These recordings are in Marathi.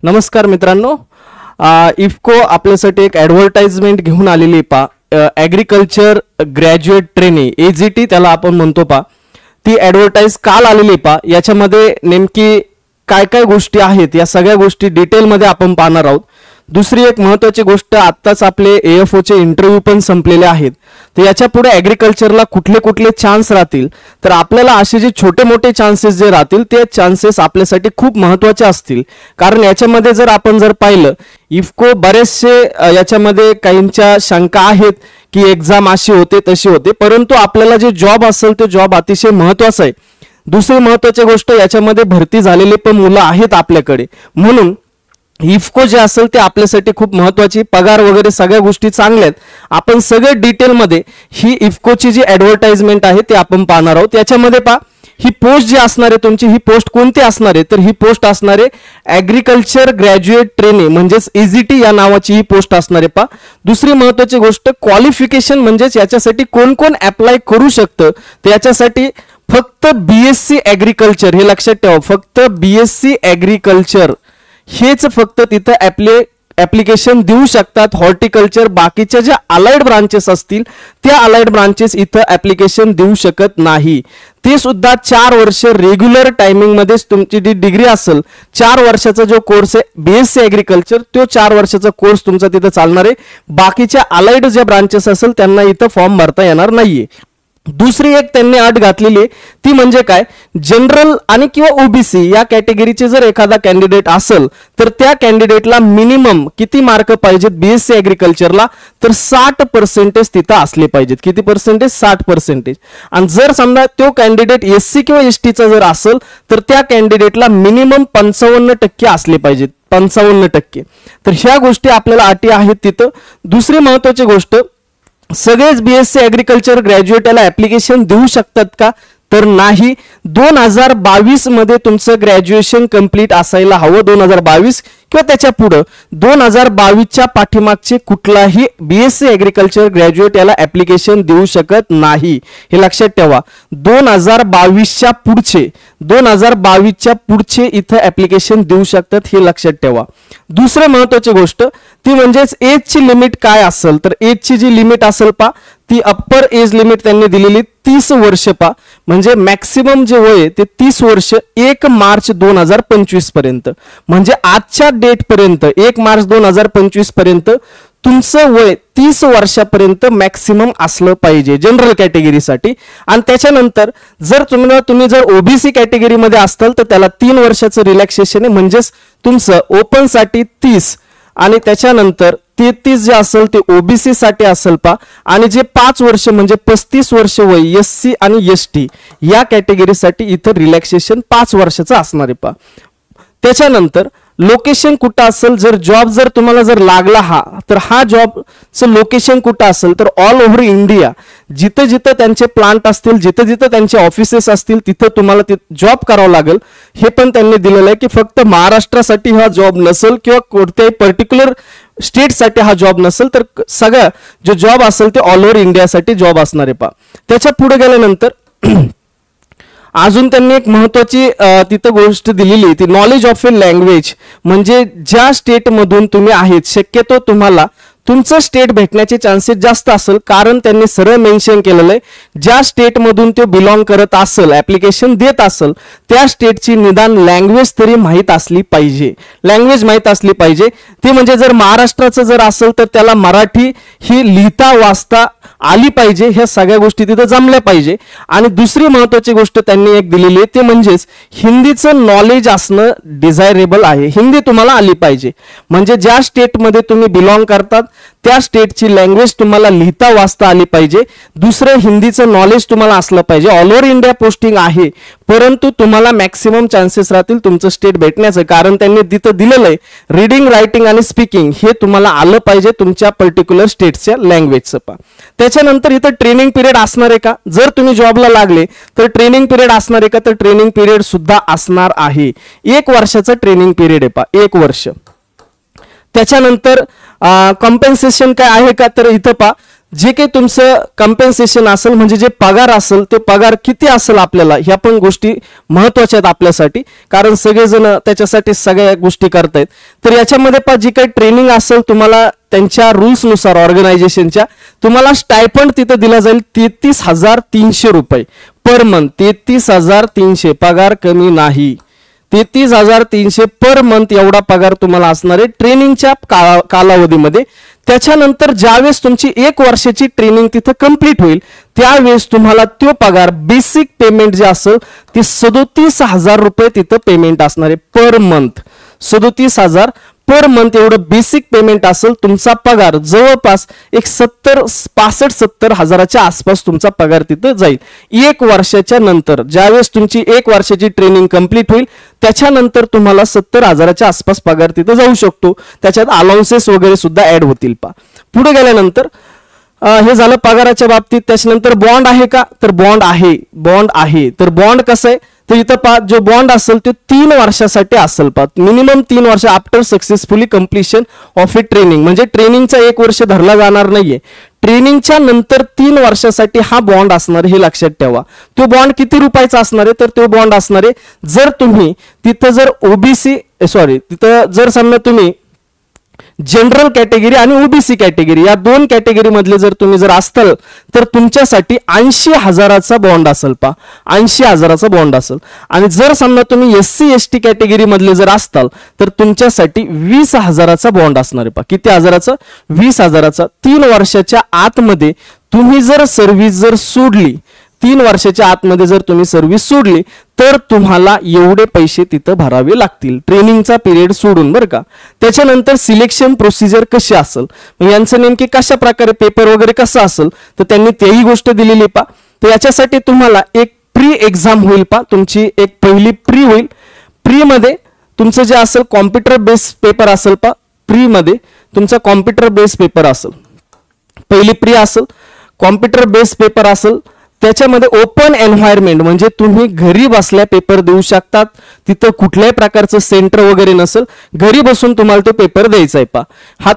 नमस्कार मित्रांनो, इफ्को आपल्यासाठी एक ॲडव्हर्टाइजमेंट घेऊन आलेली ॲग्रिकल्चर ग्रॅज्युएट ट्रेनी AGT त्याला आपण म्हणतो ती ॲडव्हर्टाइज काल आलेली याच्यामध्ये नेमकी काय काय गोष्टी आहेत या सगळ्या गोष्टी डिटेलमध्ये आपण पाहणार आहोत. दुसरी एक महत्त्वाची गोष्ट, आत्ताच आपले AFO चे इंटरव्ह्यू पण संपलेले आहेत, तर याच्या पुढे ॲग्रिकल्चरला कुठले कुठले चान्स राहतील, तर आपल्याला असे जे छोटे मोठे चान्सेस जे राहतील ते चान्सेस आपल्यासाठी खूप महत्त्वाचे असतील. कारण याच्यामध्ये जर आपण पाहिलं, इफ्को बरेचसे याच्यामध्ये काहींच्या शंका आहेत की एक्झाम अशी होते तशी होते, परंतु आपल्याला जे जॉब असेल ते जॉब अतिशय महत्त्वाचं आहे. दुसरी महत्त्वाची गोष्ट, याच्यामध्ये भरती झालेले पण मुलं आहेत आपल्याकडे, म्हणून इफ्को जे असेल ते आपल्यासाठी खूप महत्त्वाची, पगार वगैरे सगळ्या गोष्टी चांगल्या आहेत. आपण सगळे डिटेलमध्ये ही इफ्कोची जी ॲडव्हर्टाइजमेंट आहे ते आपण पाहणार आहोत. याच्यामध्ये ही पोस्ट जी असणार आहे तुमची, ही पोस्ट कोणती असणार आहे, तर ही पोस्ट असणार आहे ॲग्रिकल्चर ग्रॅज्युएट ट्रेनी म्हणजेच AGT या नावाची ही पोस्ट असणार आहे. दुसरी महत्त्वाची गोष्ट, क्वालिफिकेशन म्हणजेच याच्यासाठी कोण कोण अप्लाय करू शकतं, तर याच्यासाठी फक्त BSc ॲग्रिकल्चर, हे लक्षात ठेवा, फक्त BSc ॲग्रिकल्चर हेच फक्त तिथं ॲप्लिकेशन देऊ शकतात. हॉर्टिकल्चर बाकीच्या ज्या अलाइड ब्रांचेस असतील त्या अलाइड ब्रांचेस इथं ॲप्लिकेशन देऊ शकत नाही. ते सुद्धा 4 वर्ष रेग्युलर टायमिंग मध्येच तुमची जी डिग्री असेल, 4 वर्षाचा जो कोर्स आहे BSc ॲग्रिकल्चर, तो 4 वर्षाचा कोर्स तुमचा तिथं चालणार आहे. बाकीच्या अलाइड ज्या ब्रांचेस असेल त्यांना इथं फॉर्म भरता येणार नाहीये. दुसरी एक त्यांनी अट घातलेली आहे ती म्हणजे काय, जनरल आणि किंवा OBC या कॅटेगरीचे जर एखादा कॅन्डिडेट असेल तर त्या कॅन्डिडेटला मिनिमम किती मार्क पाहिजेत BSc ॲग्रिकल्चरला, तर 60% तिथं असले पाहिजेत. किती पर्सेंटेज? 60%. आणि जर समजा तो कॅन्डिडेट SC किंवा ST चा जर असेल तर त्या कॅन्डिडेटला मिनिमम 55% असले पाहिजेत, 55%. तर ह्या गोष्टी आपल्याला अटी आहेत तिथं. दुसरी महत्त्वाची गोष्ट, सगळेच BSc ॲग्रिकल्चर ग्रॅज्युएट याला ॲप्लिकेशन देऊ शकतात का, तर नाही. 2022 मध्ये तुमचं ग्रॅज्युएशन कंप्लीट असायला हवं, 2022 किंवा त्याच्या पुढं. 2022च्या पाठीमागचे कुठलाही BSc ॲग्रिकल्चर ग्रॅज्युएट याला ॲप्लिकेशन देऊ शकत नाही, हे लक्षात ठेवा. 2022च्या पुढचे इथं ॲप्लिकेशन देऊ शकतात, हे लक्षात ठेवा. दुसरी महत्त्वाची गोष्ट ती म्हणजेच एजची लिमिट काय असेल, तर एजची जी लिमिट असेल ती अप्पर एज लिमिट त्यांनी दिलेली 30 वर्ष म्हणजे मॅक्सिमम जे वय आहे ते 30 वर्ष 1 मार्च 2025 पर्यंत. म्हणजे आजच्या डेट पर्यंत 1 मार्च 2025 पर्यंत तुमचं वय 30 वर्षापर्यंत मॅक्सिमम असलं पाहिजे जनरल कॅटेगरीसाठी. आणि त्याच्यानंतर जर तुम्ही जर OBC कॅटेगरीमध्ये असताल तर त्याला 3 वर्षाचं रिलॅक्सेशन आहे, म्हणजेच तुमचं ओपन साठी 30 आणि त्याच्यानंतर 33 जे असेल ते OBC साठी असेल आणि जे 5 वर्ष म्हणजे 35 वर्ष वय SC आणि ST या कॅटेगरीसाठी इथं रिलॅक्सेशन 5 वर्षाचं असणार आहे. त्याच्यानंतर लोकेशन कुठं असेल, जॉब जर तुम्हाला लागला तर हा जॉबचं लोकेशन कुठं असेल, तर ऑल ओव्हर इंडिया जिथं जिथं त्यांचे प्लांट असतील, जिथं जिथं त्यांचे ऑफिसेस असतील तिथं तुम्हाला जॉब करावं लागेल. हे पण त्यांनी दिलेलं आहे की फक्त महाराष्ट्रासाठी हा जॉब नसेल किंवा कोणत्याही पर्टिक्युलर स्टेटसाठी हा जॉब नसेल, तर सगळं जो जॉब असेल ते ऑल ओव्हर इंडियासाठी जॉब असणार आहे. त्याच्या पुढे गेल्यानंतर अजून त्यांनी एक महत्त्वाची तिथं गोष्ट दिलेली, ती नॉलेज ऑफ ए लँग्वेज. म्हणजे ज्या स्टेटमधून तुम्ही आहेत शक्यतो तुम्हाला तुमचं स्टेट भेटण्याचे चान्सेस जास्त असेल, कारण त्यांनी सरळ मेन्शन केलेलं आहे ज्या स्टेटमधून ते बिलॉंग करत असेल, ॲप्लिकेशन देत असेल, त्या स्टेटची निदान लँग्वेज तरी माहीत असली पाहिजे. लँग्वेज माहीत असली पाहिजे ती म्हणजे जर महाराष्ट्राचं जर असेल तर त्याला मराठी ही लिहिता वाचता आली पाहिजे, ह्या सगळ्या गोष्टी तिथं जमल्या पाहिजे. आणि दुसरी महत्त्वाची गोष्ट त्यांनी एक दिलेली आहे ते म्हणजेच हिंदीचं नॉलेज असणं डिझायरेबल आहे. हिंदी तुम्हाला आली पाहिजे, म्हणजे ज्या स्टेटमध्ये तुम्ही बिलॉंग करतात त्या स्टेटची लँग्वेज तुम्हाला लिहिता वाचता आली पाहिजे. दुसरं, हिंदीचं नॉलेज तुम्हाला असलं पाहिजे. ऑल ओव्हर इंडिया पोस्टिंग आहे, परंतु तुम्हाला मॅक्सिमम चान्सेस राहतील तुमचं स्टेट भेटण्याचं, कारण त्यांनी तिथं दिलेलं आहे रीडिंग, रायटिंग आणि स्पीकिंग हे तुम्हाला आलं पाहिजे तुमच्या पर्टिक्युलर स्टेटच्या लँग्वेजचं. त्याच्यानंतर इथं ट्रेनिंग पिरियड असणार आहे का, जर तुम्ही जॉबला लागले तर ट्रेनिंग पिरियड असणार आहे का, तर ट्रेनिंग पिरियड सुद्धा असणार आहे. 1 वर्षाचा ट्रेनिंग पिरियड आहे 1 वर्ष. त्याच्यानंतर कॉम्पेन्सेशन काय आहे का, तर इथं जे काही तुमचं कम्पेन्सेशन असेल म्हणजे जे पगार असेल ते पगार किती असेल आपल्याला, ह्या पण गोष्टी महत्वाच्या आहेत आपल्यासाठी, कारण सगळेजण त्याच्यासाठी सगळ्या गोष्टी करतायत. तर याच्यामध्ये पहा जी काही ट्रेनिंग असेल तुम्हाला त्यांच्या रूल्सनुसार ऑर्गनायझेशनच्या तुम्हाला स्टायपंड तिथं दिला जाईल 33,300 रुपये पर मंथ. 33,300 पगार कमी नाही. 33,300 पर मंथ एवढा पगार तुम्हाला असणार आहे ट्रेनिंगच्या कालावधीमध्ये. त्याच्यानंतर ज्यावेळेस तुमची 1 वर्षाची ट्रेनिंग तिथं कंप्लीट होईल त्यावेळेस तुम्हाला तो पगार बेसिक पेमेंट जे असेल ते 37,000 रुपये तिथं पेमेंट असणार आहे पर मंथ. 37,000 पर मंथ एवढं बेसिक पेमेंट असेल. तुमचा पगार जवळपास एक 65-70 हजाराच्या आसपास तुमचा पगार तिथं जाईल 1 वर्षाच्या नंतर. ज्यावेळेस तुमची 1 वर्षाची ट्रेनिंग कंप्लीट होईल त्याच्यानंतर तुम्हाला 70 हजाराच्या आसपास पगार तिथं जाऊ शकतो. त्याच्यात अलाउन्सेस वगैरे सुद्धा ऍड होतील. पुढे गेल्यानंतर हे झालं पगाराच्या बाबतीत. त्याच्यानंतर बॉन्ड आहे का, तर बॉन्ड आहे. तर बॉन्ड कसं आहे, तर इथं पहा जो बॉन्ड असेल तो 3 वर्षासाठी असेल. मिनिमम 3 वर्ष after successfully completion of A training, म्हणजे ट्रेनिंगचा 1 वर्ष धरला जाणार नाहीये. ट्रेनिंगच्या नंतर 3 वर्षासाठी हा बॉन्ड असणार हे लक्षात ठेवा. तो बॉन्ड किती रुपयाचा असणार आहे, तर तो बॉन्ड असणार आहे जर तुम्ही तिथं जर तिथं जर समजा तुम्ही जनरल कॅटेगरी आणि ओबीसी कॅटेगरी या 2 कॅटेगरी मधले जर तुम्ही जर असताल तर तुमच्यासाठी 80,000चा बॉन्ड असेल. 80,000चा बॉन्ड असेल. आणि जर समजा तुम्ही SC ST कॅटेगरी मधले जर असताल तर तुमच्यासाठी 20,000चा बॉन्ड असणार आहे. किती हजाराचा, 20,000चा. 3 वर्षाच्या आतमध्ये तुम्ही जर सर्व्हिस जर सोडली, 3 वर्षाच्या आतमध्ये जर तुम्ही सर्व्हिस सोडली तर तुम्हाला एवढे पैसे तिथं भरावे लागतील ट्रेनिंगचा पिरियड सोडून, बरं का. त्याच्यानंतर सिलेक्शन प्रोसिजर कशी असेल, यांचं नेमकी कशा प्रकारे पेपर वगैरे कसं असेल तर त्यांनी तेही गोष्ट दिलेली. तर याच्यासाठी तुम्हाला एक प्री एक्झाम होईल. तुमची एक पहिली प्री होईल. प्री मध्ये तुमचं जे असेल कॉम्प्युटर बेस्ड पेपर असेल. प्री मध्ये तुमचा कॉम्प्युटर बेस्ड पेपर असेल. पहिली प्री असेल, कॉम्प्युटर बेस्ड पेपर असेल. त्याच्यामध्ये ओपन एन्व्हायरमेंट म्हणजे तुम्ही घरी बसल्या पेपर देऊ शकतात. तिथं कुठल्याही प्रकारचं सेंटर वगैरे नसेल, घरी बसून तुम्हाला तो पेपर द्यायचा आहे. हा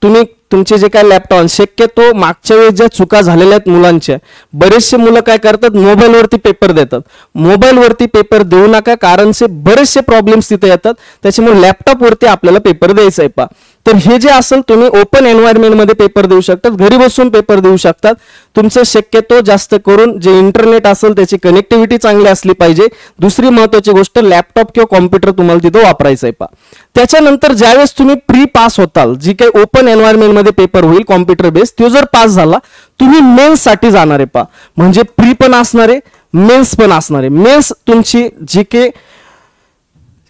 तुम्ही तुमचे जे काय लॅपटॉप, शक्यतो मागच्या वेळेस ज्या चुका झालेल्या आहेत मुलांच्या, बरेचसे मुलं काय करतात मोबाईलवरती पेपर देतात. मोबाईलवरती पेपर देऊ नका, कारण बरेचसे प्रॉब्लेम्स तिथे येतात. त्याच्यामुळे लॅपटॉपवरती आपल्याला पेपर द्यायचा आहे. तर हे जे असेल तुम्ही ओपन एन्व्हायरमेंट मध्ये पेपर देऊ शकतात, घरी बसून पेपर देऊ शकतात. तुमचं शक्यतो जास्त करून जे इंटरनेट असेल त्याची कनेक्टिव्हिटी चांगली असली पाहिजे. दुसरी महत्वाची गोष्ट लॅपटॉप किंवा कॉम्प्युटर तुम्हाला तिथं वापरायचं आहे. त्याच्यानंतर ज्यावेळेस तुम्ही प्री पास होताल, जी काही ओपन एन्व्हायरमेंट मध्ये पेपर होईल कॉम्प्युटर बेस्ड, तो जर पास झाला तुम्ही मेन्स साठी जाणार आहे. म्हणजे प्री पण असणार आहे, मेन्स पण असणार आहे. मेन्स तुमची जी काही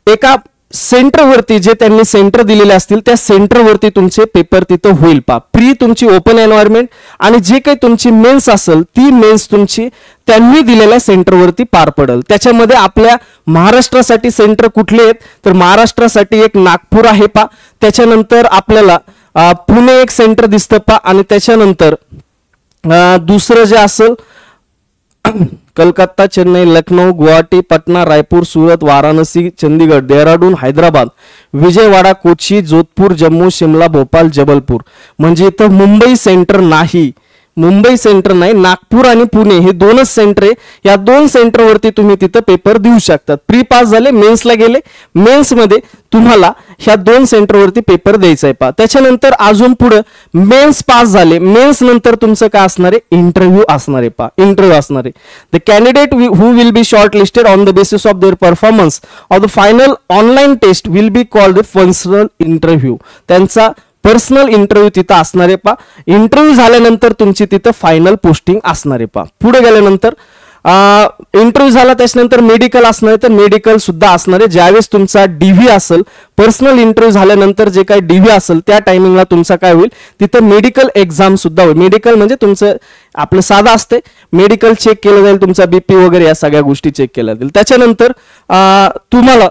एका सेंटरवरती जे त्यांनी सेंटर दिलेले असतील त्या सेंटरवरती तुमचे पेपर तिथं होईल. प्री तुमची ओपन एन्व्हायरमेंट आणि जे काही तुमची मेन्स असेल ती मेन्स तुमची त्यांनी दिलेल्या सेंटरवरती पार पडेल. त्याच्यामध्ये आपल्या महाराष्ट्रासाठी सेंटर कुठले आहेत, तर महाराष्ट्रासाठी एक नागपूर आहे. त्याच्यानंतर आपल्याला पुणे एक सेंटर दिसतं. आणि त्याच्यानंतर दुसरं जे असेल कलकत्ता, चेन्नई, लखनौ, गुवाहाटी, पटना, रायपूर, सूरत, वाराणसी, चंदीगड, देहराडून, हैदराबाद, विजयवाडा, कोची, जोधपूर, जम्मू, शिमला, भोपाळ, जबलपूर. म्हणजे इथं मुंबई सेंटर नाही. नागपूर आणि पुणे हे 2च सेंटर आहे. या 2 सेंटरवरती तुम्ही तिथं पेपर देऊ शकतात. प्री पास झाले, मेन्सला गेले, मेन्स मध्ये तुम्हाला ह्या 2 सेंटरवरती पेपर द्यायचा आहे. त्याच्यानंतर अजून पुढे मेन्स पास झाले, मेन्स नंतर तुमचं काय असणार आहे, इंटरव्ह्यू असणार आहे. इंटरव्ह्यू असणार आहे. The candidate who will be shortlisted on the basis of their performance of the final online test will be called the personal interview. त्यांचा पर्सनल इंटरव्ह्यू तिथं असणार आहे. इंटरव्ह्यू झाल्यानंतर तुमची तिथं फायनल पोस्टिंग असणार आहे. पुढे गेल्यानंतर इंटरव्ह्यू झाला त्याच्यानंतर मेडिकल असणार आहे, तर मेडिकल सुद्धा असणार आहे. ज्यावेळेस तुमचा डीव्ही असेल, पर्सनल इंटरव्ह्यू झाल्यानंतर जे काही डीव्ही असेल त्या टायमिंगला तुमचा काय होईल, तिथं मेडिकल एक्झाम सुद्धा होईल. मेडिकल म्हणजे तुमचं आपलं साधा असते, मेडिकल चेक केलं जाईल, तुमचा बीपी वगैरे या सगळ्या गोष्टी चेक केल्या जातील. त्याच्यानंतर तुम्हाला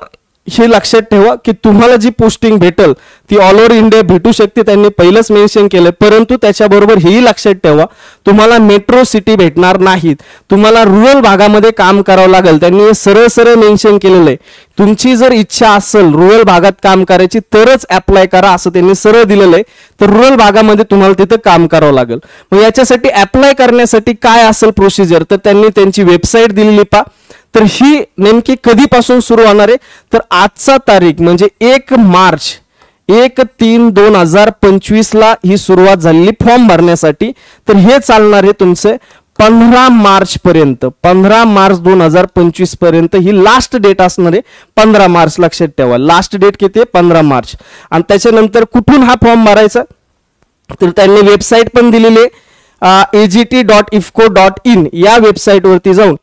हे लक्षात ठेवा की तुम्हाला जी पोस्टिंग भेटल ती ऑल ओव्हर इंडिया भेटू शकते, त्यांनी पहिलंच मेन्शन केलं. परंतु त्याच्याबरोबर हेही लक्षात ठेवा तुम्हाला मेट्रो सिटी भेटणार नाहीत, तुम्हाला रुरल भागामध्ये काम करावं लागेल. त्यांनी हे सरळ सरळ मेन्शन केलेलं आहे. तुमची जर इच्छा असेल रुरल भागात काम करायची तरच अप्लाय करा असं त्यांनी सरळ दिलेलं आहे. तर रुरल भागामध्ये तुम्हाला तिथं काम करावं लागेल. मग याच्यासाठी अप्लाय करण्यासाठी काय असेल प्रोसिजर, तर त्यांनी त्यांची वेबसाईट दिलेली पा. तर ही नेमकी कधीपासून सुरू होणार आहे, तर आजचा तारीख म्हणजे 1 मार्च 1/3/2025 ला ही सुरुवात झालेली फॉर्म भरण्यासाठी. तर हे चालणार आहे तुमचे 15 मार्च पर्यंत. 15 मार्च 2025 पर्यंत ही लास्ट डेट असणार आहे. 15 मार्च लक्षात ठेवा, लास्ट डेट किती आहे 15 मार्च. आणि त्याच्यानंतर कुठून हा फॉर्म भरायचा, तर त्यांनी वेबसाईट पण दिलेली आहे agt.ifco.in या वेबसाईट वरती जाऊन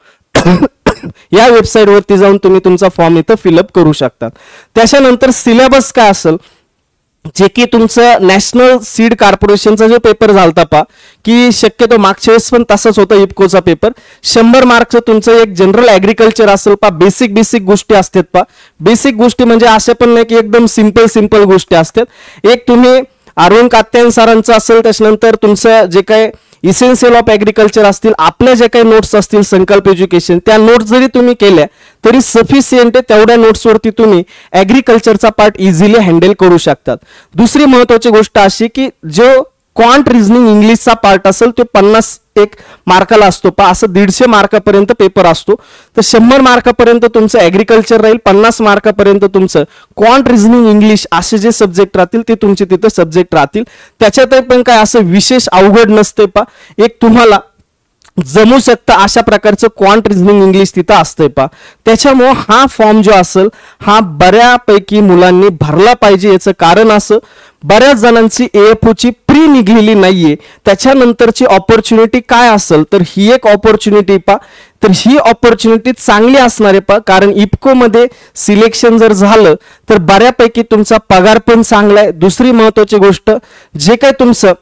या वेबसाईट वरती जाऊन तुम्ही तुमचा फॉर्म इथं फिलअप करू शकता. त्याच्यानंतर सिलेबस काय असेल, जे की तुमचं नॅशनल सीड कॉर्पोरेशनचा जो पेपर झालता पा, की शक्यतो मागच्या वेळेस पण तसंच होता इफकोचा पेपर. 100 मार्कचं तुमचं एक जनरल ऍग्रिकल्चर असेल पा. बेसिक गोष्टी असतात पा. बेसिक गोष्टी म्हणजे अशा पण नाही की एकदम सिंपल गोष्टी असतात. एक तुम्ही अरुण कात्यायन सरांचं असेल, त्याच्यानंतर तुमचं जे काय इसेन्शियल ऑफ ऍग्रिकल्चर असतील, आपल्या जे काही नोट्स असतील संकल्प एज्युकेशन, त्या नोट्स जरी तुम्ही केल्या तरी सफिशियंट आहे. तेवढ्या नोट्सवरती तुम्ही ऍग्रिकल्चरचा पार्ट इझिली हँडल करू शकतात. दुसरी महत्वाची गोष्ट अशी की जो क्वांट रिझनिंग इंग्लिशचा पार्ट असेल तो 51 मार्काला असतो पा. असं 150 मार्कापर्यंत पेपर असतो. तर 100 मार्कापर्यंत तुमचं ऍग्रिकल्चर राहील, 50 मार्कापर्यंत तुमचं क्वांट रिझनिंग इंग्लिश असे जे सब्जेक्ट राहतील ते तुमचे तिथं सब्जेक्ट राहतील. त्याच्यात पण काय असं विशेष अवघड नसते पा. एक तुम्हाला जमू शकतं अशा प्रकारचं क्वांट रिझनिंग इंग्लिश तिथं असतंय पा. त्याच्यामुळं हा फॉर्म जो असेल हा बऱ्यापैकी मुलांनी भरला पाहिजे. याचं कारण असं, बऱ्याच जणांची AFO ची प्री निघलेली नाहीये. त्याच्यानंतरची ऑपॉर्च्युनिटी काय असेल, तर ही एक ऑपॉर्च्युनिटी पा. तर ही ऑपॉर्च्युनिटी चांगली असणार आहे पा, कारण इफको मध्ये सिलेक्शन जर झालं तर बऱ्यापैकी तुमचा पगार पण चांगला आहे. दुसरी महत्वाची गोष्ट, जे काही तुमचं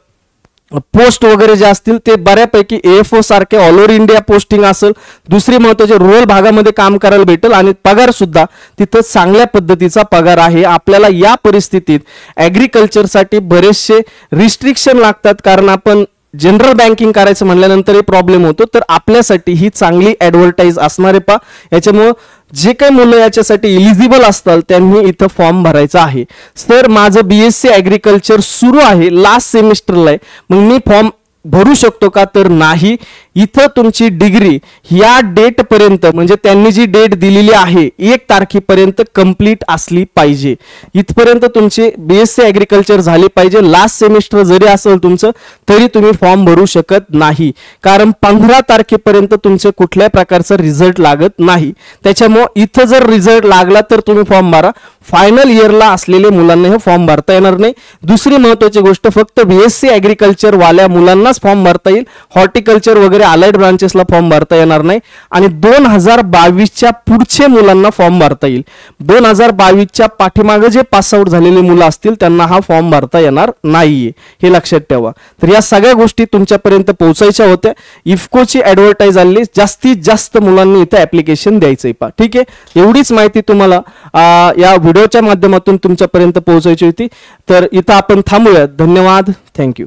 पोस्ट वगैरे जे असतील ते बऱ्यापैकी AFO सारखे ऑल ओव्हर इंडिया पोस्टिंग असेल. दुसरी महत्वाची रुरल भागामध्ये काम करायला भेटेल आणि पगार सुद्धा तिथं चांगल्या पद्धतीचा पगार आहे. आपल्याला या परिस्थितीत ऍग्रिकल्चरसाठी बरेचसे रिस्ट्रिक्शन लागतात, कारण आपण जनरल बँकिंग करायचं म्हणल्यानंतर हे प्रॉब्लेम होतो. तर आपल्यासाठी ही चांगली ऍडव्हर्टाईज असणार आहे पा. याच्यामुळं जे काही मुलं याच्यासाठी इलिजिबल असतात त्यांनी इथं फॉर्म भरायचा आहे. सर माझं BSc ऍग्रिकल्चर सुरू आहे, लास्ट सेमिस्टरला आहे, मग मी फॉर्म भरू शकतो का, तर नाही. इथं तुमची डिग्री या डेट पर्यंत म्हणजे त्यांनी जी डेट दिलेली आहे 1 तारखेपर्यंत कंप्लीट असली पाहिजे. इथपर्यंत तुमची BSc ऍग्रिकल्चर झाली पाहिजे. लास्ट सेमिस्टर जरी असेल तुमचं तरी तुम्ही फॉर्म भरू शकत नाही, कारण 15 तारखेपर्यंत तुमचे कुठल्याही प्रकारचा रिझल्ट लागत नाही. त्याच्यामुळे इथं जर रिझल्ट लागला तर तुम्ही फॉर्म भरा. फायनल इयरला असलेल्या मुलांना हे फॉर्म भरता येणार नाही. दुसरी महत्वाची गोष्ट, फक्त BSc ऍग्रिकल्चर वाल्या मुलांनाच फॉर्म भरता येईल. हॉर्टिकल्चर वगैरे अलाइड ब्रांचेसला फॉर्म भरता येणार नाही. आणि 2022च्या पुढचे मुलांना फॉर्म भरता येईल. 2022च्या पाठीमागे जे पासआउट झालेले मुलं असतील त्यांना हा फॉर्म भरता येणार नाहीये, हे लक्षात ठेवा. तर या सगळ्या गोष्टी तुमच्यापर्यंत पोहोचायच्या होत्या. इफकोची ऍडव्हर्टाईज आली, जास्तीत जास्त मुलांनी इथे ऍप्लिकेशन द्यायचंय पा. ठीक आहे, एवढीच माहिती तुम्हाला या व्हिडिओच्या माध्यमातून तुमच्यापर्यंत पोहोचायची होती. तर इथं आपण थांबूया. धन्यवाद, थँक्यू.